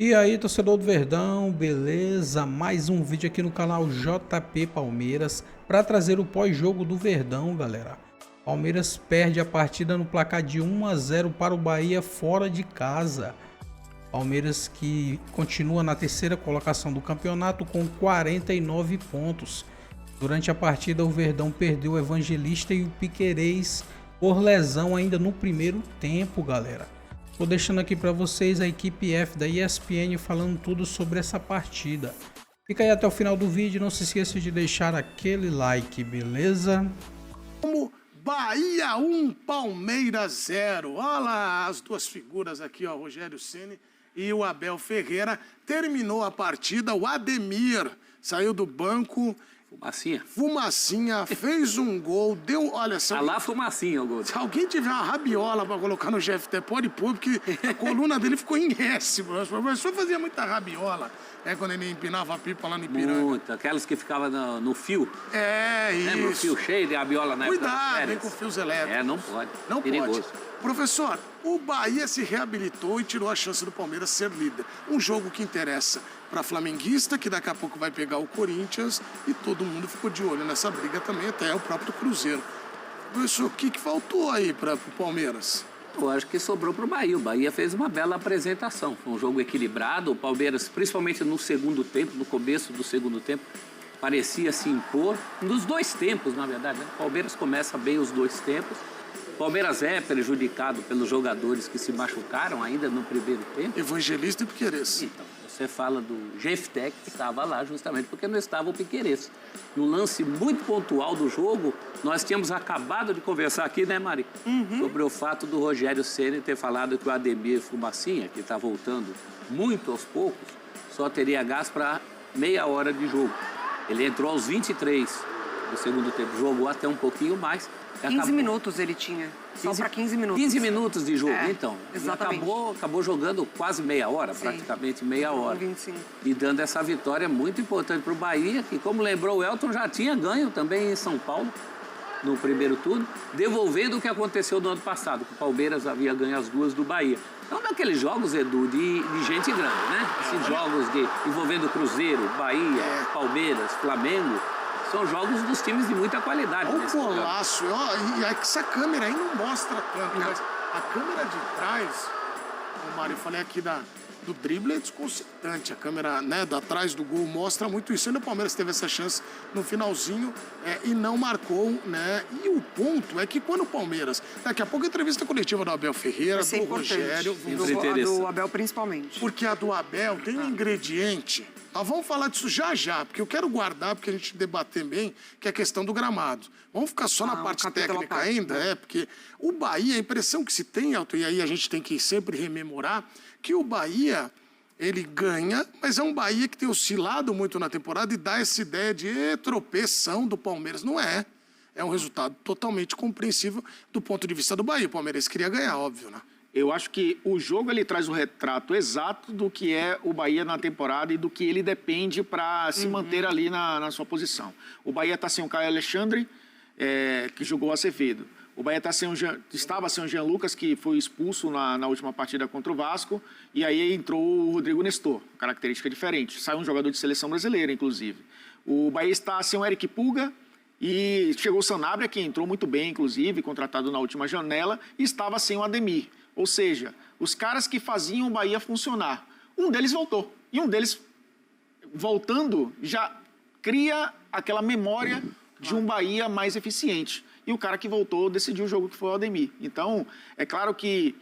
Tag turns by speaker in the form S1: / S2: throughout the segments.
S1: E aí, torcedor do Verdão, beleza? Mais um vídeo aqui no canal JP Palmeiras para trazer o pós-jogo do Verdão, galera. Palmeiras perde a partida no placar de 1-0 para o Bahia fora de casa. Palmeiras que continua na terceira colocação do campeonato com 49 pontos. Durante a partida, o Verdão perdeu o Evangelista e o Piquerez por lesão ainda no primeiro tempo, galera. Tô deixando aqui para vocês a equipe F da ESPN falando tudo sobre essa partida. Fica aí até o final do vídeo, não se esqueça de deixar aquele like, beleza?
S2: Como Bahia 1, Palmeiras 0. Olha lá as duas figuras aqui, ó, Rogério Ceni e o Abel Ferreira. Terminou a partida, o Ademir saiu do banco. Fumacinha, fez um gol, deu, olha...
S3: Se lá fumacinha o gol.
S2: Se alguém tiver uma rabiola pra colocar no GFT, pode pôr, porque a coluna dele ficou em S. O professor fazia muita rabiola, quando ele empinava a pipa lá no Ipiranga.
S3: Muito, aquelas que ficavam no fio.
S2: Isso.
S3: Lembra o fio cheio de rabiola na época das
S2: Cuidado,
S3: férias?
S2: vem com fios elétricos.
S3: Não pode.
S2: Não
S3: Perigoso.
S2: pode. Professor, o Bahia se reabilitou e tirou a chance do Palmeiras ser líder. Um jogo que interessa para flamenguista, que daqui a pouco vai pegar o Corinthians, e todo mundo ficou de olho nessa briga também, até o próprio Cruzeiro. Professor, o que faltou aí para o Palmeiras?
S3: Eu acho que sobrou para o Bahia. O Bahia fez uma bela apresentação. Foi um jogo equilibrado. O Palmeiras, principalmente no segundo tempo, no começo do segundo tempo, parecia se impor. Nos dois tempos, na verdade, né? O Palmeiras começa bem os dois tempos. O Palmeiras é prejudicado pelos jogadores que se machucaram ainda no primeiro tempo.
S2: Evangelista e Piquerez.
S3: Então, você fala do Jeftec, que estava lá justamente porque não estava o Piquerez. Num lance muito pontual do jogo, nós tínhamos acabado de conversar aqui, né, Mari? Sobre o fato do Rogério Ceni ter falado que o Ademir Fumacinha, que está voltando muito aos poucos, só teria gás para meia hora de jogo. Ele entrou aos 23 do segundo tempo, jogou até um pouquinho mais.
S4: 15 minutos ele tinha, só para 15 minutos.
S3: 15 minutos de jogo, então.
S4: Exatamente.
S3: E acabou jogando quase meia hora, sim, praticamente meia hora.
S4: 25.
S3: E dando essa vitória muito importante para o Bahia, que, como lembrou o Elton, já tinha ganho também em São Paulo, no primeiro turno, devolvendo o que aconteceu no ano passado, que o Palmeiras havia ganho as duas do Bahia. Então, daqueles jogos, Edu, de gente grande, né? Esses jogos envolvendo Cruzeiro, Bahia, Palmeiras, Flamengo, são jogos dos times de muita qualidade.
S2: Olha o golaço. E essa câmera aí não mostra tanto, mas a câmera de trás, Mário, eu falei aqui do drible, é desconcertante. A câmera, né, da trás do gol mostra muito isso. Ainda o Palmeiras teve essa chance no finalzinho e não marcou, né? E o ponto é que quando o Palmeiras... Daqui a pouco a entrevista coletiva do Abel Ferreira, do Rogério...
S4: A do Abel principalmente.
S2: Porque a do Abel tem um ingrediente... Nós vamos falar disso já, porque eu quero guardar, porque a gente debater bem, que é a questão do gramado. Vamos ficar só na parte técnica ainda, porque o Bahia, a impressão que se tem, Elton, e aí a gente tem que sempre rememorar, que o Bahia, ele ganha, mas é um Bahia que tem oscilado muito na temporada e dá essa ideia de tropeção do Palmeiras. Não é. É um resultado totalmente compreensível do ponto de vista do Bahia. O Palmeiras queria ganhar, óbvio, né?
S5: Eu acho que o jogo ele traz o retrato exato do que é o Bahia na temporada e do que ele depende para se manter ali na sua posição. O Bahia está sem o Caio Alexandre, que jogou Acevedo. O Bahia estava sem o Jean Lucas, que foi expulso na última partida contra o Vasco. E aí entrou o Rodrigo Nestor, característica diferente. Saiu um jogador de seleção brasileira, inclusive. O Bahia está sem o Eric Pulga. E chegou o Sanabria, que entrou muito bem, inclusive, contratado na última janela. E estava sem o Ademir. Ou seja, os caras que faziam o Bahia funcionar. Um deles voltou. E um deles, voltando, já cria aquela memória de um Bahia mais eficiente. E o cara que voltou decidiu o jogo, que foi o Ademir. Então, é claro que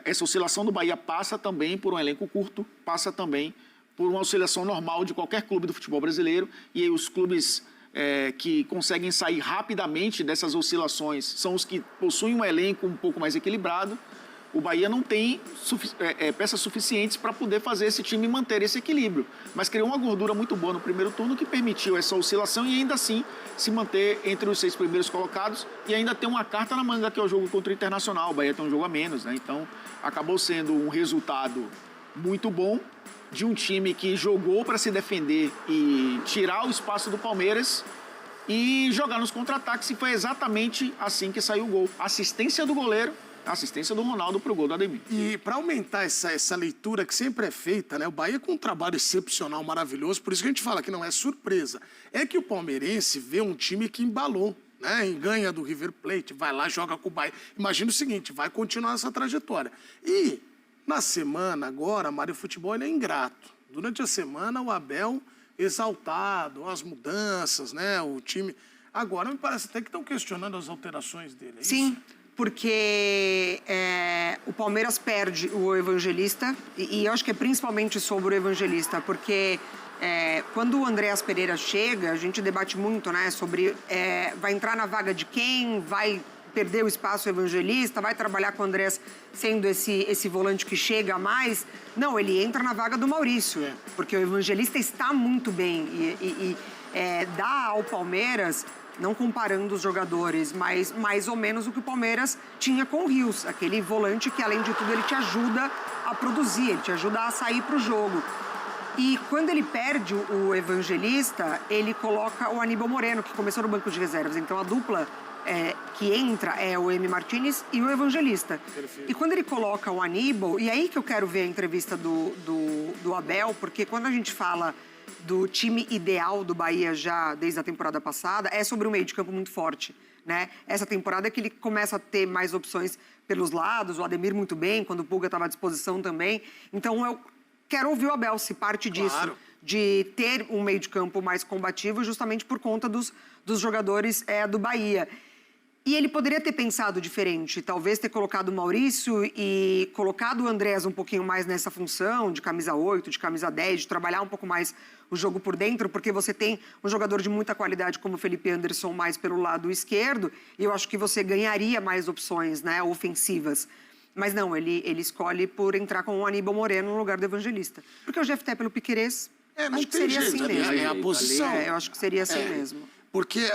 S5: essa oscilação do Bahia passa também por um elenco curto, passa também por uma oscilação normal de qualquer clube do futebol brasileiro. E aí os clubes que conseguem sair rapidamente dessas oscilações são os que possuem um elenco um pouco mais equilibrado. O Bahia não tem peças suficientes para poder fazer esse time manter esse equilíbrio. Mas criou uma gordura muito boa no primeiro turno que permitiu essa oscilação e ainda assim se manter entre os 6 primeiros colocados e ainda tem uma carta na manga que é o jogo contra o Internacional. O Bahia tem um jogo a menos, né? Então acabou sendo um resultado muito bom de um time que jogou para se defender e tirar o espaço do Palmeiras e jogar nos contra-ataques, e foi exatamente assim que saiu o gol. Assistência do goleiro A assistência do Ronaldo pro gol do Ademir.
S2: E para aumentar essa leitura que sempre é feita, né? O Bahia com um trabalho excepcional, maravilhoso, por isso que a gente fala que não é surpresa. É que o palmeirense vê um time que embalou, né? E ganha do River Plate, vai lá, joga com o Bahia. Imagina o seguinte, vai continuar essa trajetória. E na semana agora, Mário, o futebol ele é ingrato. Durante a semana, o Abel exaltado, as mudanças, né? O time... Agora me parece até que estão questionando as alterações dele. É
S4: Sim.
S2: Isso?
S4: Porque o Palmeiras perde o Evangelista, e eu acho que é principalmente sobre o Evangelista, porque quando o Andréas Pereira chega, a gente debate muito, né, sobre vai entrar na vaga de quem, vai perder o espaço Evangelista, vai trabalhar com o Andréas sendo esse volante que chega a mais. Não, ele entra na vaga do Maurício, porque o Evangelista está muito bem e dá ao Palmeiras... Não comparando os jogadores, mas mais ou menos o que o Palmeiras tinha com o Rios. Aquele volante que, além de tudo, ele te ajuda a produzir, ele te ajuda a sair para o jogo. E quando ele perde o Evangelista, ele coloca o Aníbal Moreno, que começou no banco de reservas. Então, a dupla que entra é o Emi Martínez e o Evangelista. Perfeito. E quando ele coloca o Aníbal, e aí que eu quero ver a entrevista do Abel, porque quando a gente fala... do time ideal do Bahia já desde a temporada passada, é sobre um meio de campo muito forte, né? Essa temporada é que ele começa a ter mais opções pelos lados, o Ademir muito bem, quando o Pulga estava à disposição também. Então, eu quero ouvir o Abel se parte disso, claro, de ter um meio de campo mais combativo justamente por conta dos jogadores do Bahia. E ele poderia ter pensado diferente, talvez ter colocado o Maurício e colocado o Andréas um pouquinho mais nessa função de camisa 8, de camisa 10, de trabalhar um pouco mais o jogo por dentro, porque você tem um jogador de muita qualidade como o Felipe Anderson mais pelo lado esquerdo, e eu acho que você ganharia mais opções, né, ofensivas. Mas não, ele escolhe por entrar com o Aníbal Moreno no lugar do Evangelista. Porque o GFT pelo Piquerez, acho que seria assim mesmo.
S2: É a posição.
S4: Eu acho que seria assim mesmo.
S2: Porque,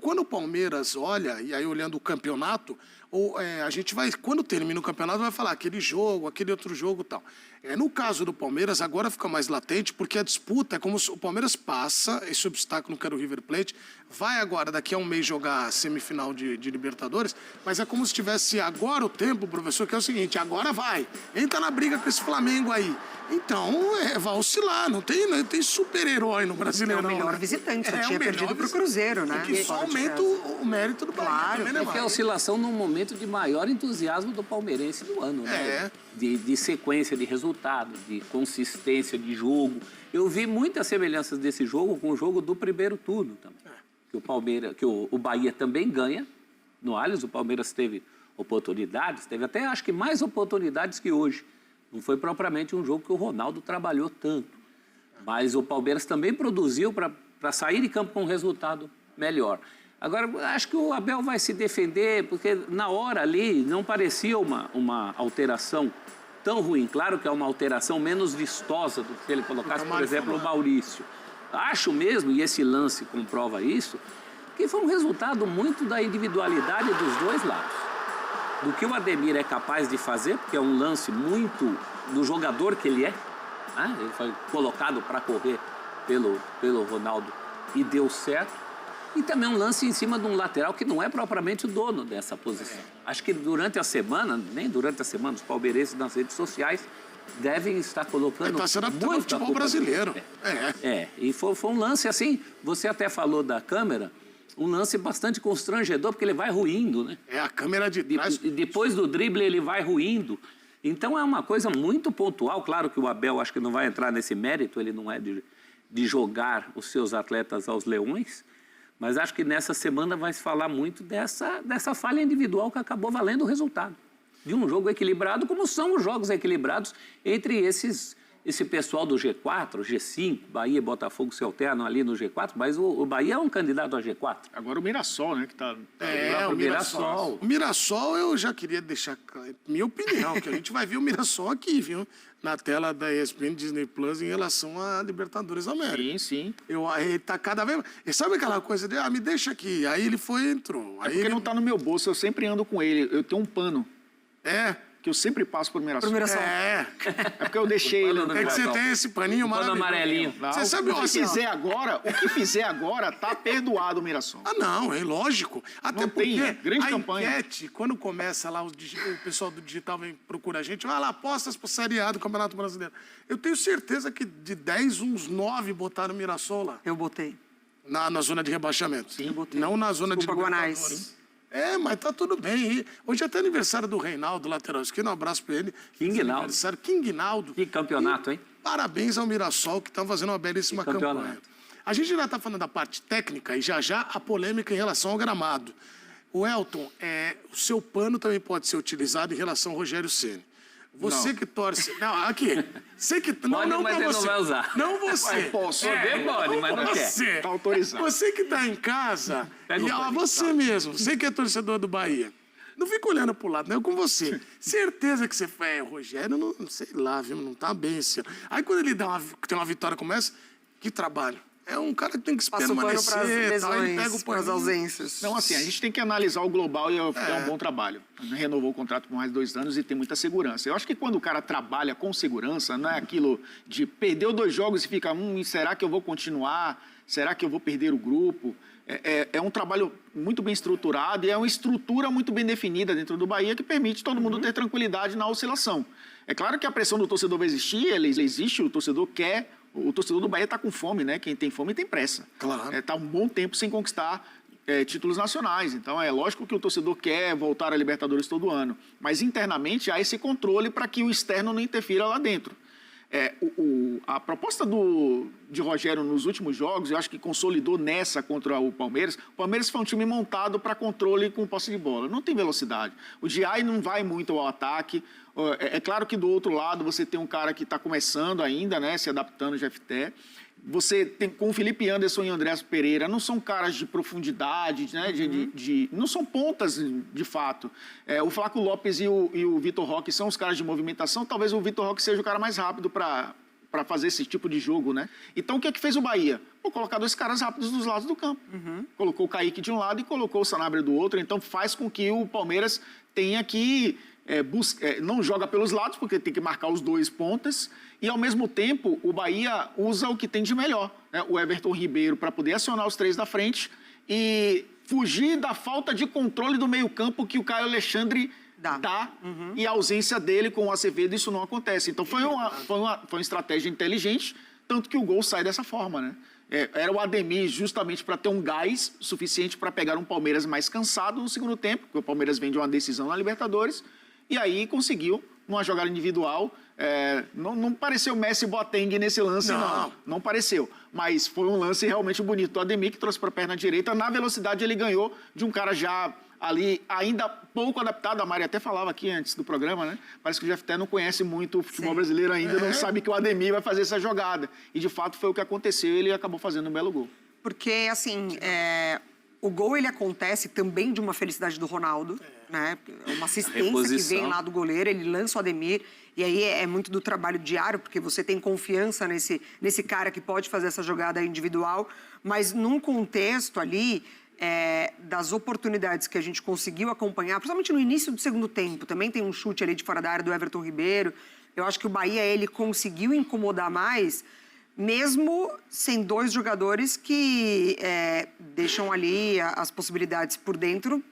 S2: quando o Palmeiras olha, e aí olhando o campeonato, a gente vai, quando termina o campeonato, vai falar aquele jogo, aquele outro jogo e tal. No caso do Palmeiras, agora fica mais latente, porque a disputa é como se o Palmeiras passa esse obstáculo que era o River Plate, vai agora, daqui a um mês, jogar a semifinal de Libertadores, mas é como se tivesse agora o tempo, professor, que é o seguinte, agora vai, entra na briga com esse Flamengo aí. Então, vai oscilar, não tem super-herói no Brasileirão.
S4: É o melhor visitante, só tinha perdido pro Cruzeiro, né?
S2: Que só aumenta o mérito do Bahia.
S4: Claro,
S2: também, né,
S3: porque a oscilação num momento de maior entusiasmo do palmeirense do ano, né? De sequência de resultado, de consistência de jogo. Eu vi muitas semelhanças desse jogo com o jogo do primeiro turno também. Que o Bahia também ganha no Allianz, o Palmeiras teve oportunidades, teve até acho que mais oportunidades que hoje. Não foi propriamente um jogo que o Ronaldo trabalhou tanto. Mas o Palmeiras também produziu para sair de campo com um resultado melhor. Agora, acho que o Abel vai se defender, porque na hora ali não parecia uma alteração tão ruim. Claro que é uma alteração menos vistosa do que se ele colocasse, por exemplo, o Maurício. Acho mesmo, e esse lance comprova isso, que foi um resultado muito da individualidade dos dois lados. Do que o Ademir é capaz de fazer, porque é um lance muito do jogador que ele é. Né? Ele foi colocado para correr pelo Ronaldo e deu certo. E também um lance em cima de um lateral que não é propriamente o dono dessa posição. Acho que durante a semana, nem durante a semana, os palmeirenses nas redes sociais devem estar colocando
S2: está sendo muito futebol brasileiro.
S3: E foi um lance assim, você até falou da câmera, um lance bastante constrangedor, porque ele vai ruindo, né?
S2: A câmera de trás.
S3: E depois do drible ele vai ruindo. Então é uma coisa muito pontual. Claro que o Abel acho que não vai entrar nesse mérito, ele não é de jogar os seus atletas aos leões, mas acho que nessa semana vai se falar muito dessa falha individual que acabou valendo o resultado. De um jogo equilibrado, como são os jogos equilibrados entre esse pessoal do G4, G5, Bahia e Botafogo se alternam ali no G4, mas o Bahia é um candidato a G4.
S5: Agora o Mirassol, né, que está
S2: o Mirassol. O Mirassol eu já queria deixar minha opinião, que a gente vai ver o Mirassol aqui, viu? Na tela da ESPN Disney Plus em relação a Libertadores da América.
S5: Sim, sim.
S2: Ele tá cada vez... Sabe aquela coisa de, me deixa aqui. Aí ele entrou.
S5: Porque não tá no meu bolso, eu sempre ando com ele. Eu tenho um pano. que eu sempre passo por Mirassol.
S2: É
S5: porque eu deixei ele...
S2: É que você tem esse paninho maravilhoso.
S3: amarelinho.
S5: Não,
S2: Você sabe
S5: o que fizer agora, tá perdoado o Mirassol.
S2: Ah, não, é lógico. Até
S5: Não
S2: porque
S5: tem, grande
S2: a
S5: campanha.
S2: enquete, quando começa lá, o pessoal do digital vem procurar a gente, vai lá, apostas pro Série A do Campeonato Brasileiro. Eu tenho certeza que de 10, uns 9 botaram o Mirassol lá.
S4: Eu botei.
S2: Na zona de rebaixamento.
S4: Sim, botei.
S2: Não na zona
S4: Desculpa,
S2: de
S4: Guanais.
S2: Libertadores. É, mas tá tudo bem. E hoje é até aniversário do Reinaldo, lateral esquerdo. Um abraço pra ele.
S3: King Naldo.
S2: Aniversário, King Naldo.
S3: Que campeonato, hein?
S2: Parabéns ao Mirassol, que está fazendo uma belíssima
S3: Que campeonato.
S2: campanha. A gente já está falando da parte técnica e já a polêmica em relação ao gramado. O Elton, o seu pano também pode ser utilizado em relação ao Rogério Ceni. Você que torce... Não, aqui. Você que...
S3: Pode,
S2: não
S3: mas
S2: pra
S3: ele
S2: você.
S3: não vai usar.
S2: Não você.
S5: Mas posso.
S3: Poder pode, mas não quer.
S2: Você.
S5: Tá autorizado.
S2: Você que está em casa,
S3: Pega o pano.
S2: você mesmo, você que é torcedor do Bahia, não fica olhando pro lado, não, é com você. Certeza que você foi, o Rogério, não sei lá, viu, não tá bem esse ano. Aí quando ele tem uma vitória como essa, que trabalho. É um cara que tem que
S4: Passa o pano
S2: permanecer,
S4: para as
S2: tal, ele pega o
S4: lesões, para as
S2: paninho.
S4: ausências.
S5: Não, assim, a gente tem que analisar o global e é um bom trabalho. Renovou o contrato por mais 2 anos e tem muita segurança. Eu acho que quando o cara trabalha com segurança, não é aquilo de perdeu 2 jogos e fica, será que eu vou continuar? Será que eu vou perder o grupo? É um trabalho muito bem estruturado e é uma estrutura muito bem definida dentro do Bahia que permite todo mundo ter tranquilidade na oscilação. É claro que a pressão do torcedor vai existir, ela existe, o torcedor quer... O torcedor do Bahia está com fome, né? Quem tem fome tem pressa.
S2: Claro.
S5: Está um bom tempo sem conquistar títulos nacionais. Então, é lógico que o torcedor quer voltar à Libertadores todo ano. Mas, internamente, há esse controle para que o externo não interfira lá dentro. A proposta de Rogério nos últimos jogos, eu acho que consolidou nessa contra o Palmeiras. O Palmeiras foi um time montado para controle com posse de bola. Não tem velocidade. O Diay não vai muito ao ataque. É claro que do outro lado você tem um cara que está começando ainda, né, se adaptando ao GFT. Você tem com o Felipe Anderson e o Andrés Pereira, não são caras de profundidade, né, não são pontas de fato. O Flaco Lopes e o Vitor Roque são os caras de movimentação, talvez o Vitor Roque seja o cara mais rápido para fazer esse tipo de jogo, né? Então, o que é que fez o Bahia? Colocar 2 caras rápidos dos lados do campo. Colocou o Kaique de um lado e colocou o Sanabria do outro, então faz com que o Palmeiras tenha que... não joga pelos lados, porque tem que marcar os 2 pontas, e ao mesmo tempo o Bahia usa o que tem de melhor, né? O Everton Ribeiro para poder acionar os 3 da frente e fugir da falta de controle do meio-campo que o Caio Alexandre dá e a ausência dele com o Acevedo, isso não acontece. Então foi uma estratégia inteligente, tanto que o gol sai dessa forma, né? Era o Ademir justamente para ter um gás suficiente para pegar um Palmeiras mais cansado no segundo tempo, porque o Palmeiras vem de uma decisão na Libertadores, e aí conseguiu, numa jogada individual, não pareceu Messi e Boateng nesse lance, não pareceu. Mas foi um lance realmente bonito do Ademir, que trouxe para a perna direita. Na velocidade ele ganhou de um cara já ali, ainda pouco adaptado. A Mari até falava aqui antes do programa, né? Parece que o GFT não conhece muito o futebol brasileiro ainda, não sabe que o Ademir vai fazer essa jogada. E de fato foi o que aconteceu e ele acabou fazendo um belo gol.
S4: Porque, assim, o gol ele acontece também de uma felicidade do Ronaldo, né? Uma assistência que vem lá do goleiro, ele lança o Ademir, e aí é muito do trabalho diário, porque você tem confiança nesse cara que pode fazer essa jogada individual, mas num contexto ali das oportunidades que a gente conseguiu acompanhar, principalmente no início do segundo tempo, também tem um chute ali de fora da área do Everton Ribeiro. Eu acho que o Bahia, ele conseguiu incomodar mais, mesmo sem 2 jogadores que deixam ali as possibilidades por dentro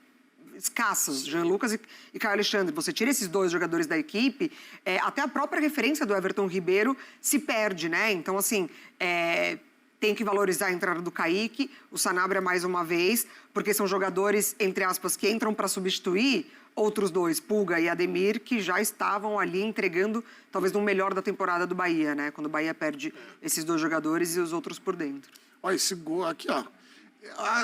S4: escassas, Jean Lucas e Caio Alexandre. Você tira esses 2 jogadores da equipe, até a própria referência do Everton Ribeiro se perde, né? Então, assim, tem que valorizar a entrada do Kaique, o Sanabria mais uma vez, porque são jogadores, entre aspas, que entram para substituir outros 2, Pulga e Ademir, que já estavam ali entregando talvez no melhor da temporada do Bahia, né? Quando o Bahia perde esses 2 jogadores e os outros por dentro.
S2: Olha esse gol aqui, ó.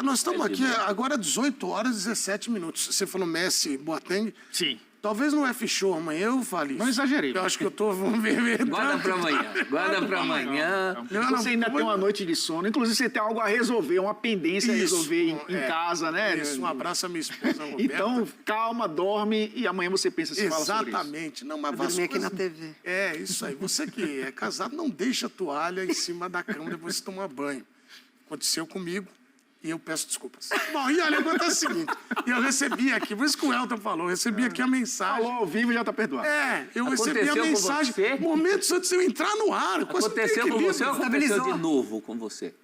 S2: Nós estamos aqui agora 18 horas e 17 minutos. Você falou Messi, Boateng.
S5: Sim.
S2: Talvez no F-Show amanhã eu fale isso.
S5: Não exagerei.
S2: Eu acho que eu tô... Vamos ver.
S3: Guarda para amanhã. Guarda para amanhã.
S5: Você ainda tem uma noite de sono. Inclusive, você tem algo a resolver, uma pendência a resolver em casa, né?
S2: Isso, um abraço à minha esposa, Roberta.
S5: Então, calma, dorme e amanhã você pensa se fala sobre isso.
S2: Exatamente. Não, mas
S4: dormir aqui na TV.
S2: Isso aí. Você que é casado, não deixa a toalha em cima da cama depois de tomar banho. Aconteceu comigo. E eu peço desculpas. Bom, e olha, acontece o seguinte, eu recebi aqui, por isso que o Elton falou, eu recebi aqui a mensagem.
S5: Falou ao vivo e já tá perdoado.
S2: Eu recebi a mensagem momentos antes de eu entrar no ar.
S3: Aconteceu com você ou aconteceu de novo com você?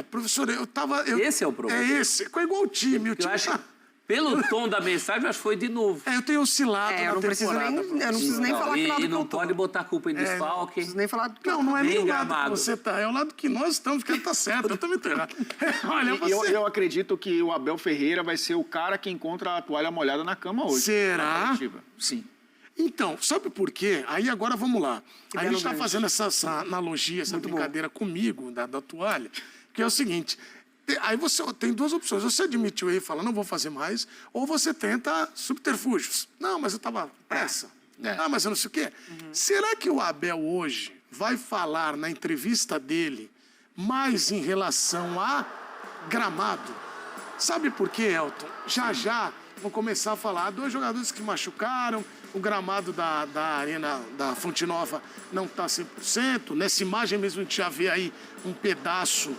S2: Professor, eu tava...
S3: Esse é o problema.
S2: É esse, ficou igual o time.
S3: Eu acho, pelo tom da mensagem, eu acho que foi de novo.
S2: Eu tenho oscilado na
S4: eu não preciso
S2: temporada.
S4: nem, eu não preciso nem falar que lado
S3: E não
S4: que eu tô.
S3: pode botar a culpa em desfalque.
S4: Não preciso nem falar do que
S2: Não é nem o lado
S3: gramado.
S2: que você tá, é o lado que nós estamos, que ele tá certo, eu também tô errado. Olha, você...
S5: Eu acredito que o Abel Ferreira vai ser o cara que encontra a toalha molhada na cama hoje.
S2: Será?
S5: Sim.
S2: Então, sabe por quê? Aí agora vamos lá.
S4: Que
S2: A gente
S4: belo
S2: está
S4: gancho.
S2: fazendo essa analogia, essa brincadeira comigo, da toalha, que é o seguinte... Aí você tem duas opções. Você admite o erro e fala, não vou fazer mais, ou você tenta subterfúgios. Não, mas eu estava pressa. Ah, mas eu não sei o quê. Será que o Abel hoje vai falar na entrevista dele mais em relação a gramado? Sabe por quê, Elton? Já vão começar a falar 2 jogadores que machucaram, o gramado da Arena da Fonte Nova não está 100%. Nessa imagem mesmo a gente já vê aí um pedaço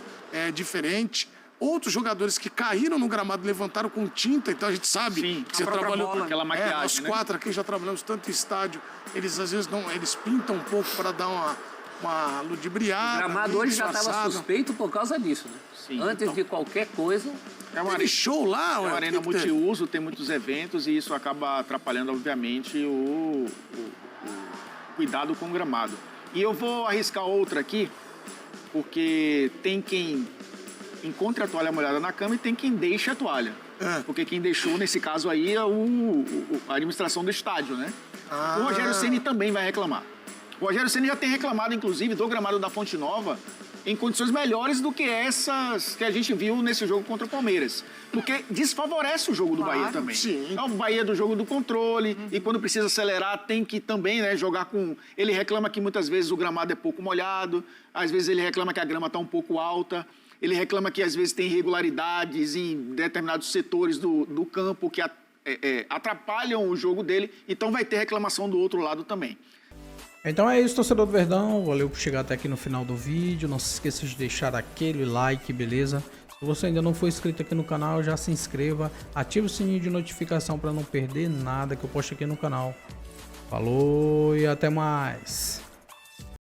S2: diferente. Outros jogadores que caíram no gramado levantaram com tinta, então a gente sabe que você trabalhou
S5: bola, aquela maquiagem,
S2: nós
S5: né?
S2: 4 aqui já trabalhamos tanto em estádio, eles às vezes não, eles pintam um pouco para dar uma ludibriada.
S3: O gramado hoje já estava suspeito por causa disso, né?
S5: Sim,
S3: Antes de qualquer coisa.
S2: Teve show lá,
S5: É uma arena multiuso, tem muitos eventos e isso acaba atrapalhando, obviamente, o cuidado com o gramado. E eu vou arriscar outra aqui, porque tem quem encontre a toalha molhada na cama e tem quem deixe a toalha. Porque quem deixou, nesse caso aí, é a administração do estádio, né? O Rogério Ceni também vai reclamar. O Rogério Ceni já tem reclamado, inclusive, do gramado da Fonte Nova em condições melhores do que essas que a gente viu nesse jogo contra o Palmeiras. Porque desfavorece o jogo do Bahia também.
S2: Sim.
S5: É o Bahia do jogo do controle, e quando precisa acelerar tem que também, né, jogar com... Ele reclama que muitas vezes o gramado é pouco molhado, às vezes ele reclama que a grama está um pouco alta, ele reclama que às vezes tem irregularidades em determinados setores do campo que atrapalham o jogo dele, então vai ter reclamação do outro lado também.
S1: Então é isso, torcedor do Verdão, valeu por chegar até aqui no final do vídeo, não se esqueça de deixar aquele like, beleza? Se você ainda não for inscrito aqui no canal, já se inscreva, ative o sininho de notificação para não perder nada que eu posto aqui no canal. Falou e até mais!